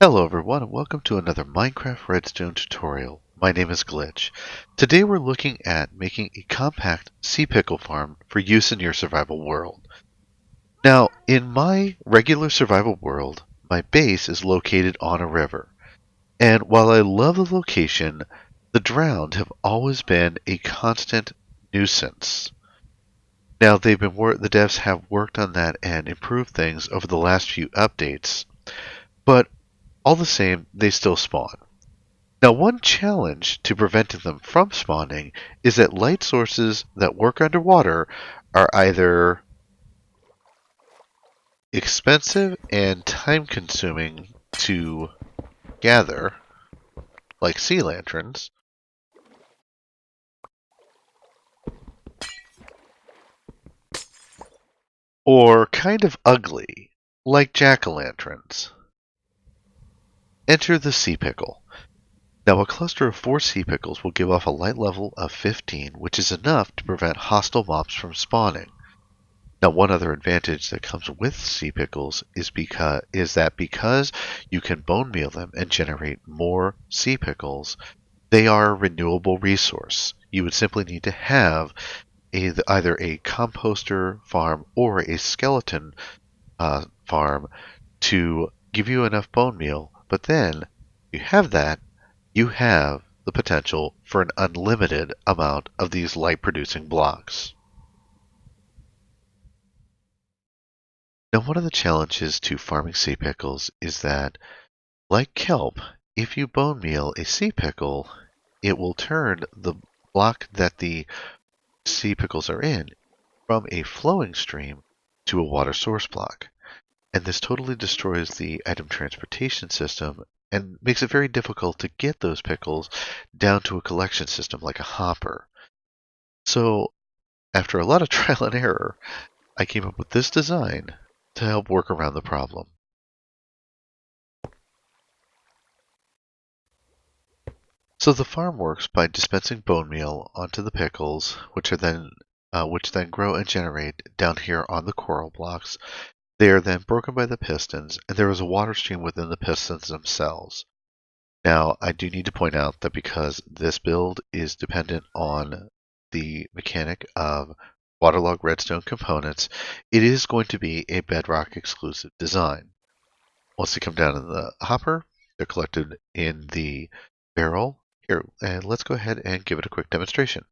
Hello everyone and welcome to another Minecraft Redstone tutorial. My name is Glitch. Today we're looking at making a compact sea pickle farm for use in your survival world. Now, in my regular survival world, my base is located on a river. And while I love the location, the drowned have always been a constant nuisance. Now, the devs have worked on that and improved things over the last few updates, but all the same, they still spawn. Now, one challenge to preventing them from spawning is that light sources that work underwater are either expensive and time consuming to gather, like sea lanterns, or kind of ugly, like jack-o'-lanterns. Enter the sea pickle. Now, a cluster of 4 sea pickles will give off a light level of 15, which is enough to prevent hostile mobs from spawning. Now, one other advantage that comes with sea pickles is that because you can bone meal them and generate more sea pickles, they are a renewable resource. You would simply need to have either a composter farm or a skeleton farm to give you enough bone meal. But then you have that, you have the potential for an unlimited amount of these light producing blocks. Now, one of the challenges to farming sea pickles is that, like kelp, if you bone meal a sea pickle, it will turn the block that the sea pickles are in from a flowing stream to a water source block. And this totally destroys the item transportation system and makes it very difficult to get those pickles down to a collection system like a hopper. So, after a lot of trial and error, I came up with this design to help work around the problem. So the farm works by dispensing bone meal onto the pickles, which then grow and generate down here on the coral blocks. They are then broken by the pistons, and there is a water stream within the pistons themselves. Now, I do need to point out that because this build is dependent on the mechanic of waterlogged redstone components, it is going to be a Bedrock exclusive design. Once they come down in the hopper, they're collected in the barrel. Here, and let's go ahead and give it a quick demonstration.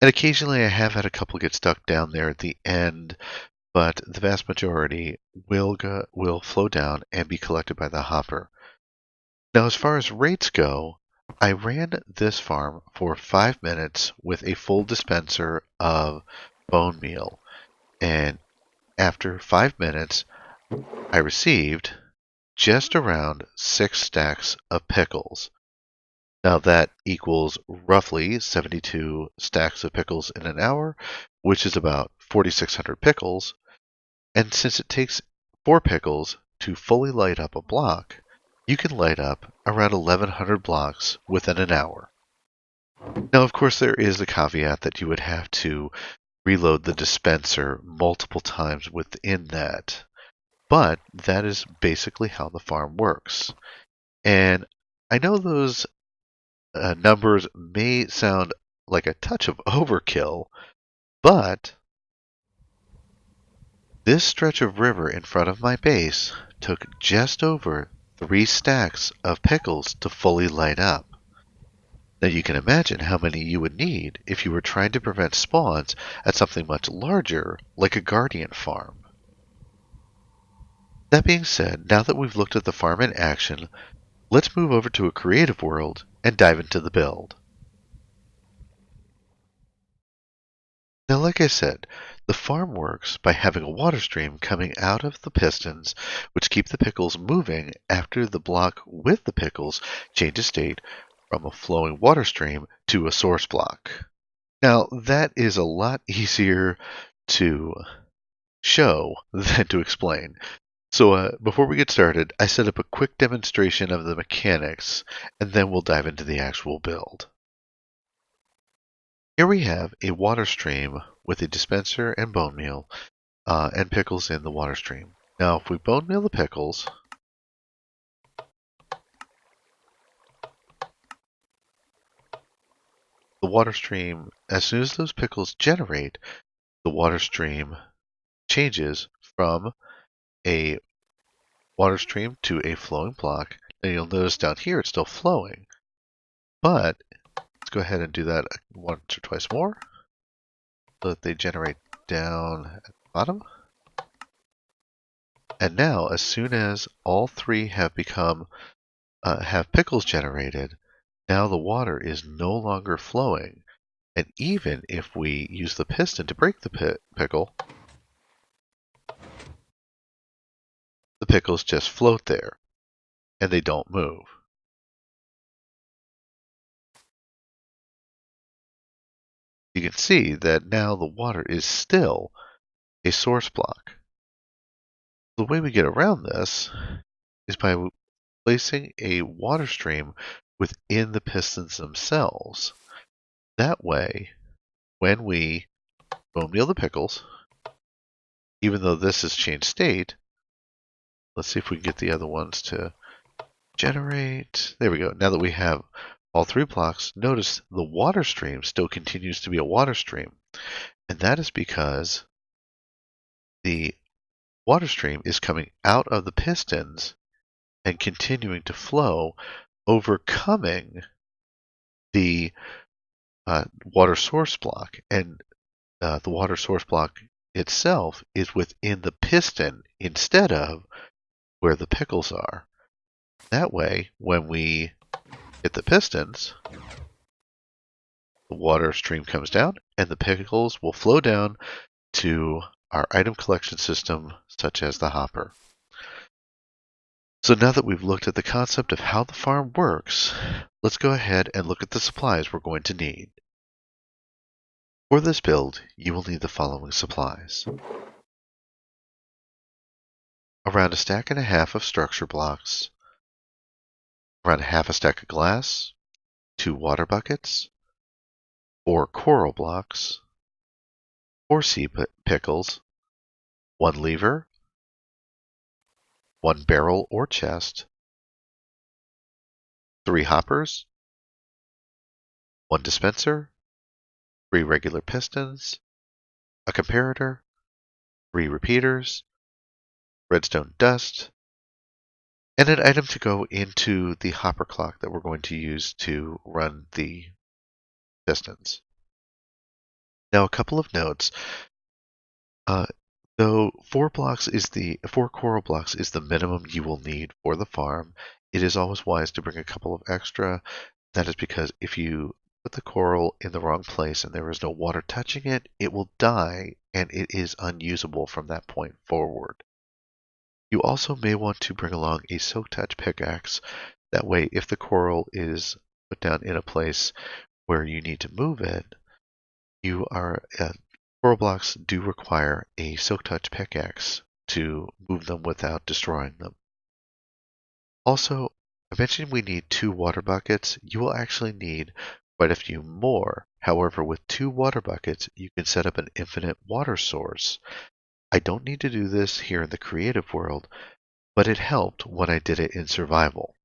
And occasionally I have had a couple get stuck down there at the end, but the vast majority will flow down and be collected by the hopper. Now, as far as rates go, I ran this farm for 5 minutes with a full dispenser of bone meal, and after 5 minutes, I received just around 6 stacks of pickles. Now that equals roughly 72 stacks of pickles in an hour, which is about 4,600 pickles. And since it takes 4 pickles to fully light up a block, you can light up around 1,100 blocks within an hour. Now, of course, there is the caveat that you would have to reload the dispenser multiple times within that. But that is basically how the farm works. And I know those numbers may sound like a touch of overkill, but this stretch of river in front of my base took just over 3 stacks of pickles to fully light up. Now you can imagine how many you would need if you were trying to prevent spawns at something much larger like a guardian farm. That being said, now that we've looked at the farm in action, let's move over to a creative world and dive into the build. Now, like I said, the farm works by having a water stream coming out of the pistons, which keep the pickles moving after the block with the pickles changes state from a flowing water stream to a source block. Now, that is a lot easier to show than to explain. So before we get started, I set up a quick demonstration of the mechanics, and then we'll dive into the actual build. Here we have a water stream with a dispenser and bone meal and pickles in the water stream. Now, if we bone meal the pickles, the water stream, as soon as those pickles generate, the water stream changes from a water stream to a flowing block. And you'll notice down here it's still flowing, but let's go ahead and do that once or twice more so that they generate down at the bottom. And now, as soon as all three have become have pickles generated, now the water is no longer flowing. And even if we use the piston to break the pickle, the pickles just float there and they don't move. You can see that now the water is still a source block. The way we get around this is by placing a water stream within the pistons themselves. That way, when we bone meal the pickles, even though this has changed state, let's see if we can get the other ones to generate. There we go. Now that we have all three blocks, notice the water stream still continues to be a water stream. And that is because the water stream is coming out of the pistons and continuing to flow, overcoming the water source block. And the water source block itself is within the piston instead of where the pickles are. That way, when we hit the pistons, the water stream comes down and the pickles will flow down to our item collection system, such as the hopper. So now that we've looked at the concept of how the farm works, let's go ahead and look at the supplies we're going to need. For this build, you will need the following supplies. Around a stack and a half of structure blocks, around half a stack of glass, 2 water buckets, 4 coral blocks, 4 sea pickles, 1 lever, 1 barrel or chest, 3 hoppers, 1 dispenser, 3 regular pistons, a comparator, 3 repeaters, redstone dust, and an item to go into the hopper clock that we're going to use to run the pistons. Now, a couple of notes. Though 4 coral blocks is the minimum you will need for the farm, it is always wise to bring a couple of extra. That is because if you put the coral in the wrong place and there is no water touching it, it will die and it is unusable from that point forward. You also may want to bring along a silk touch pickaxe. That way, if the coral is put down in a place where you need to move it, coral blocks do require a silk touch pickaxe to move them without destroying them. Also, I mentioned we need 2 water buckets. You will actually need quite a few more. However, with 2 water buckets, you can set up an infinite water source. I don't need to do this here in the creative world, but it helped when I did it in survival.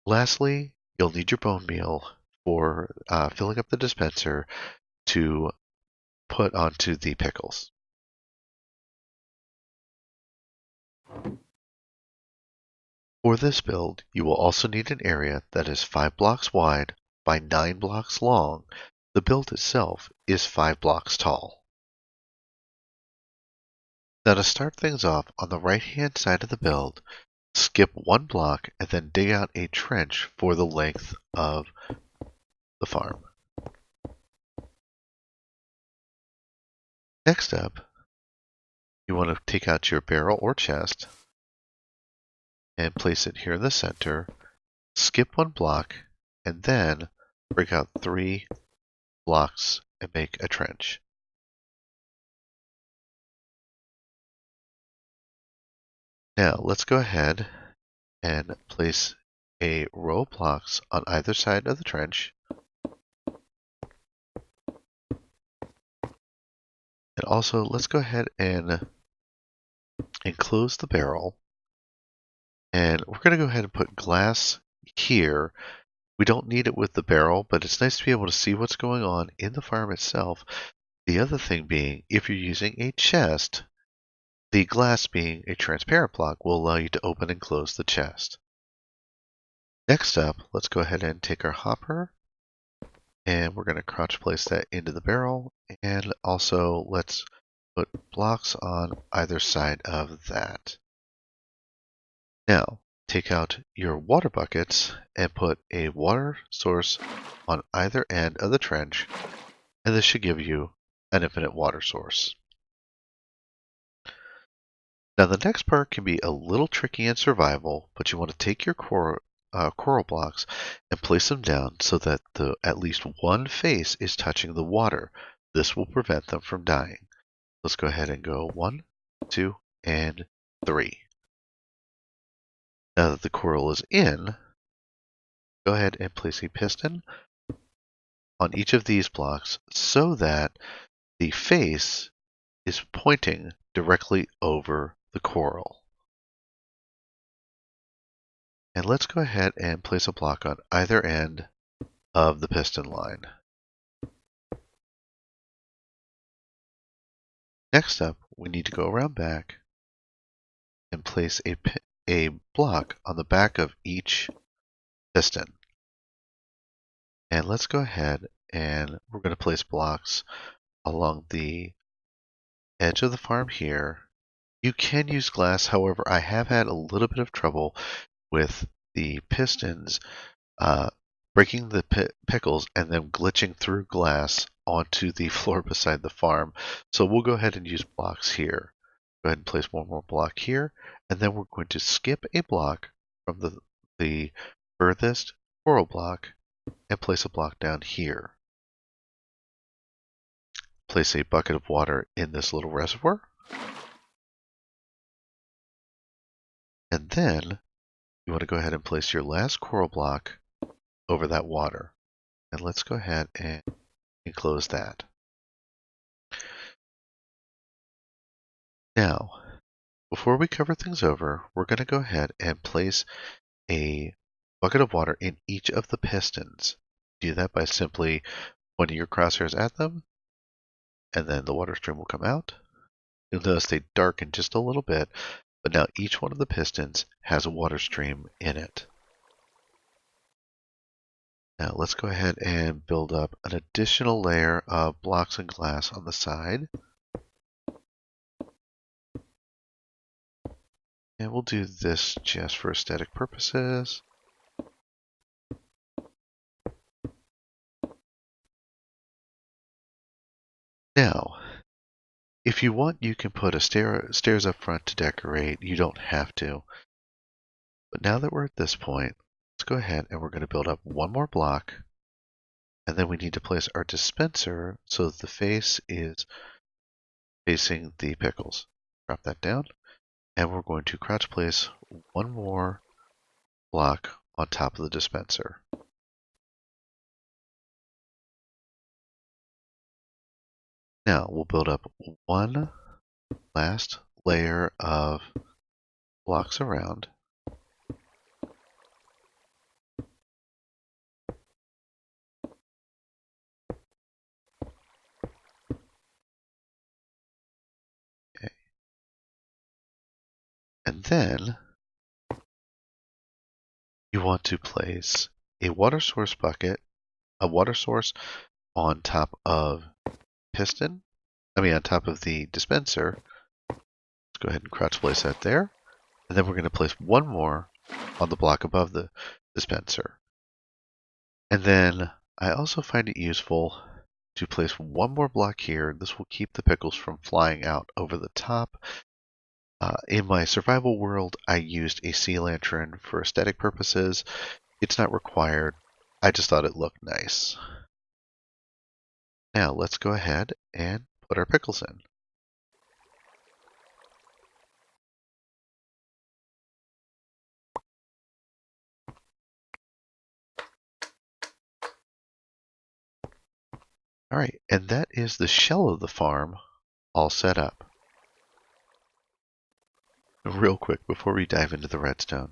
Lastly, you'll need your bone meal for filling up the dispenser to put onto the pickles. For this build, you will also need an area that is 5 blocks wide by 9 blocks long. The build itself is 5 blocks tall. Now to start things off, on the right hand side of the build, skip 1 block and then dig out a trench for the length of the farm. Next up, you want to take out your barrel or chest and place it here in the center, skip 1 block, and then break out 3 blocks and make a trench. Now let's go ahead and place a row of blocks on either side of the trench. And also, let's go ahead and enclose the barrel. And we're going to go ahead and put glass here. We don't need it with the barrel, but it's nice to be able to see what's going on in the farm itself. The other thing being, if you're using a chest, the glass being a transparent block will allow you to open and close the chest. Next up, let's go ahead and take our hopper and we're going to crouch place that into the barrel, and also let's put blocks on either side of that. Now, take out your water buckets and put a water source on either end of the trench, and this should give you an infinite water source. Now the next part can be a little tricky in survival, but you want to take your coral blocks and place them down so that at least one face is touching the water. This will prevent them from dying. Let's go ahead and go 1, 2, and 3. Now that the coral is in, go ahead and place a piston on each of these blocks so that the face is pointing directly over the coral. And let's go ahead and place a block on either end of the piston line. Next up, we need to go around back and place a block on the back of each piston. And let's go ahead and we're going to place blocks along the edge of the farm here. You can use glass, however, I have had a little bit of trouble with the pistons breaking the pickles and then glitching through glass onto the floor beside the farm. So we'll go ahead and use blocks here. Go ahead and place one more block here, and then we're going to skip a block from the furthest coral block and place a block down here. Place a bucket of water in this little reservoir. And then you want to go ahead and place your last coral block over that water. And let's go ahead and enclose that. Now, before we cover things over, we're going to go ahead and place a bucket of water in each of the pistons. Do that by simply pointing your crosshairs at them, and then the water stream will come out. You'll notice they darken just a little bit, but now each one of the pistons has a water stream in it. Now let's go ahead and build up an additional layer of blocks and glass on the side. And we'll do this just for aesthetic purposes. Now, if you want, you can put stairs up front to decorate. You don't have to. But now that we're at this point, let's go ahead and we're going to build up one more block. And then we need to place our dispenser so that the face is facing the pickles. Drop that down. And we're going to crouch place one more block on top of the dispenser. Now we'll build up one last layer of blocks around. Okay. And then you want to place a water source bucket, a water source on top of on top of the dispenser. Let's go ahead and crouch place that there. And then we're going to place one more on the block above the dispenser. And then I also find it useful to place one more block here. This will keep the pickles from flying out over the top. In my survival world, I used a sea lantern for aesthetic purposes. It's not required. I just thought it looked nice. Now let's go ahead and put our pickles in. All right, and that is the shell of the farm all set up. Real quick, before we dive into the redstone,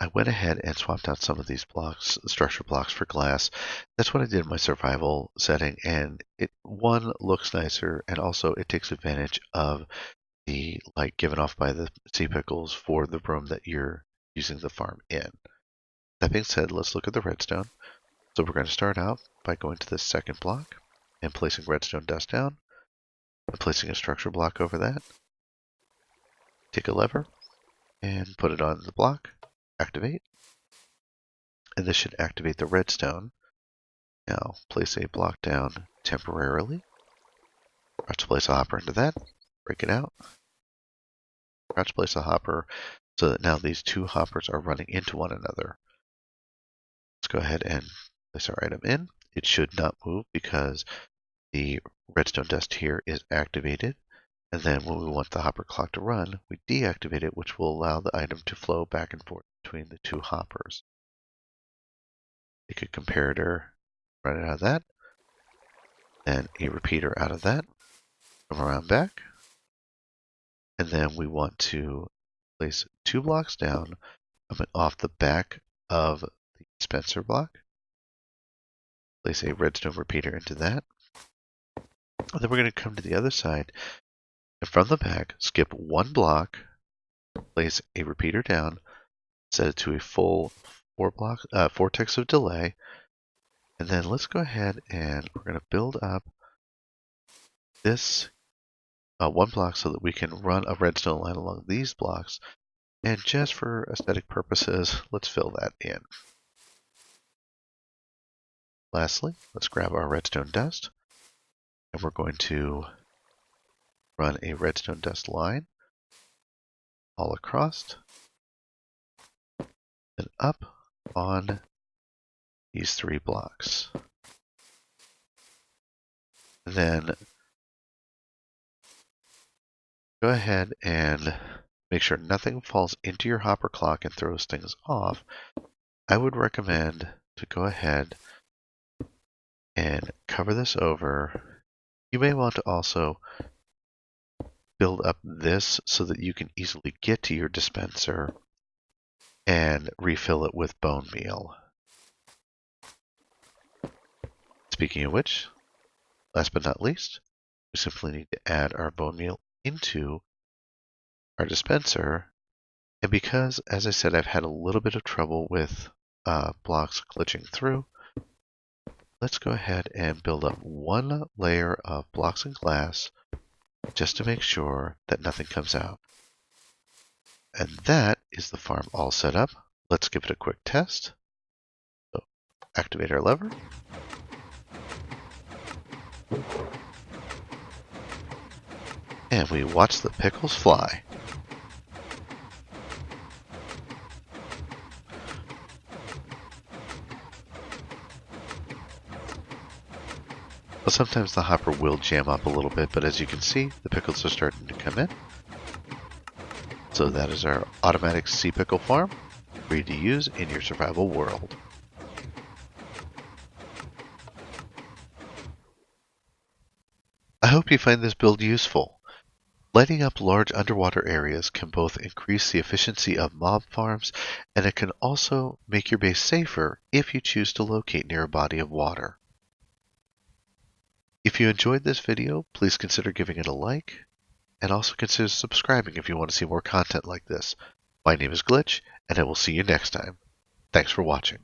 I went ahead and swapped out some of these blocks, structure blocks, for glass. That's what I did in my survival setting, and it, one, looks nicer, and also it takes advantage of the light given off by the sea pickles for the room that you're using the farm in. That being said, let's look at the redstone. So we're going to start out by going to the second block and placing redstone dust down, and placing a structure block over that. Take a lever and put it on the block. Activate. And this should activate the redstone. Now place a block down temporarily. Crouch to place a hopper into that. Break it out. Crouch place a hopper so that now these two hoppers are running into one another. Let's go ahead and place our item in. It should not move because the redstone dust here is activated. And then when we want the hopper clock to run, we deactivate it, which will allow the item to flow back and forth between the two hoppers. Take a comparator, run it out of that, then a repeater out of that, come around back, and then we want to place 2 blocks down off the back of the dispenser block, place a redstone repeater into that, and then we're going to come to the other side, and from the back, skip 1 block, place a repeater down, set it to a full 4 ticks of delay, and then let's go ahead and we're going to build up this 1 block so that we can run a redstone line along these blocks, and just for aesthetic purposes, let's fill that in. Lastly, let's grab our redstone dust, and we're going to run a redstone dust line all across and up on these 3 blocks. And then go ahead and make sure nothing falls into your hopper clock and throws things off. I would recommend to go ahead and cover this over. You may want to also build up this so that you can easily get to your dispenser and refill it with bone meal. Speaking of which, last but not least, we simply need to add our bone meal into our dispenser. And because, as I said, I've had a little bit of trouble with blocks glitching through, let's go ahead and build up 1 layer of blocks and glass just to make sure that nothing comes out. And that is the farm all set up. Let's give it a quick test. So, activate our lever. And we watch the pickles fly. Well, sometimes the hopper will jam up a little bit, but as you can see, the pickles are starting to come in. So that is our automatic sea pickle farm, free to use in your survival world. I hope you find this build useful. Lighting up large underwater areas can both increase the efficiency of mob farms, and it can also make your base safer if you choose to locate near a body of water. If you enjoyed this video, please consider giving it a like, and also consider subscribing if you want to see more content like this. My name is Glitch, and I will see you next time. Thanks for watching.